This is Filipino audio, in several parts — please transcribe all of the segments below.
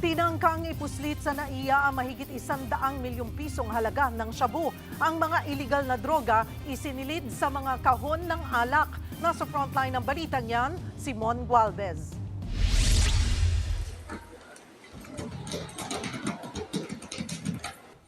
Tinangkang ipuslit sa NAIA ang mahigit 100 milyong pisong halaga ng shabu. Ang mga illegal na droga isinilid sa mga kahon ng alak. Nasa frontline ng balitang yan, Simon Gualvez.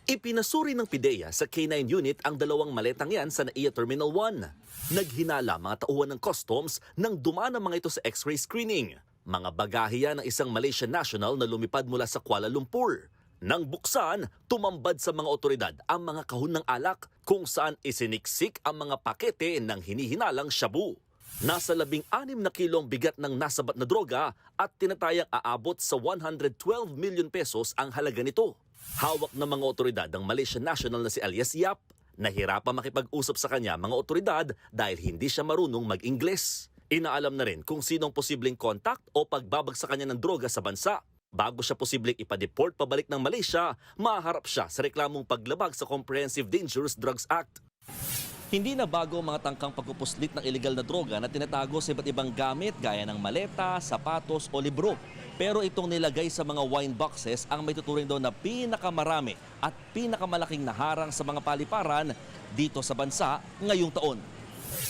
Ipinasuri ng PIDEA sa K9 unit ang dalawang maletang yan sa NAIA Terminal 1. Naghinala mga tauhan ng customs nang dumaan ang mga ito sa x-ray screening. Mga bagahe yan ng isang Malaysian national na lumipad mula sa Kuala Lumpur. Nang buksan, tumambad sa mga otoridad ang mga kahon ng alak kung saan isiniksik ang mga pakete ng hinihinalang shabu. Nasa 16 na kilong bigat ng nasabat na droga at tinatayang aabot sa 112 million pesos ang halaga nito. Hawak ng mga otoridad ang Malaysian national na si Alias Yap. Nahirapan makipag-usap sa kanya mga otoridad dahil hindi siya marunong mag-Ingles. Inaalam na rin kung sinong posibleng contact o pagbabag sa kanya ng droga sa bansa. Bago siya posibleng ipa-deport pabalik ng Malaysia, maharap siya sa reklamong paglabag sa Comprehensive Dangerous Drugs Act. Hindi na bago ang mga tangkang pagpupuslit ng illegal na droga na tinatago sa iba't ibang gamit gaya ng maleta, sapatos o libro. Pero itong nilagay sa mga wine boxes ang may tuturing daw na pinakamarami at pinakamalaking naharang sa mga paliparan dito sa bansa ngayong taon.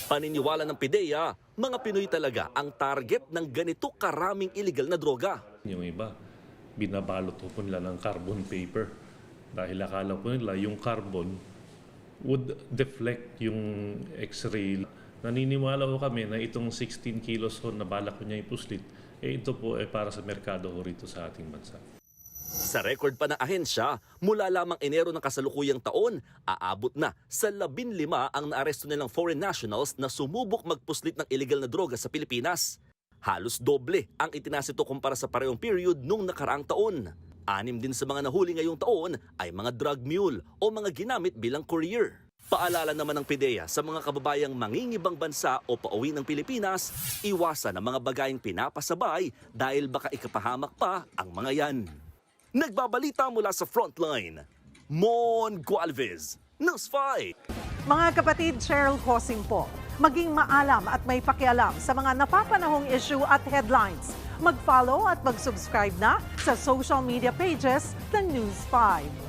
Paniniwala ng PIDEA, mga Pinoy talaga ang target ng ganito karaming illegal na droga. Yung iba, binabalot po nila ng carbon paper dahil akala po nila yung carbon would deflect yung x-ray. Naniniwala po kami na itong 16 kilos ho na balak ko niya ipuslit, ito po ay para sa merkado ho rito sa ating bansa. Sa record pa ng ahensya, mula lamang Enero ng kasalukuyang taon, aabot na sa 15 ang naaresto nilang foreign nationals na sumubok magpuslit ng illegal na droga sa Pilipinas. Halos doble ang itinasito kumpara sa parehong period nung nakaraang taon. 6 din sa mga nahuli ngayong taon ay mga drug mule o mga ginamit bilang courier. Paalala naman ng PIDEA sa mga kababayang mangingibang bansa o pauwi ng Pilipinas, iwasan ang mga bagayeng pinapasabay dahil baka ikapahamak pa ang mga yan. Nagbabalita mula sa Frontline, Mon Gualvez, News 5. Mga kapatid, Cheryl Cosing po. Maging maalam at may pakialam sa mga napapanahong issue at headlines. Mag-follow at mag-subscribe na sa social media pages ng News 5.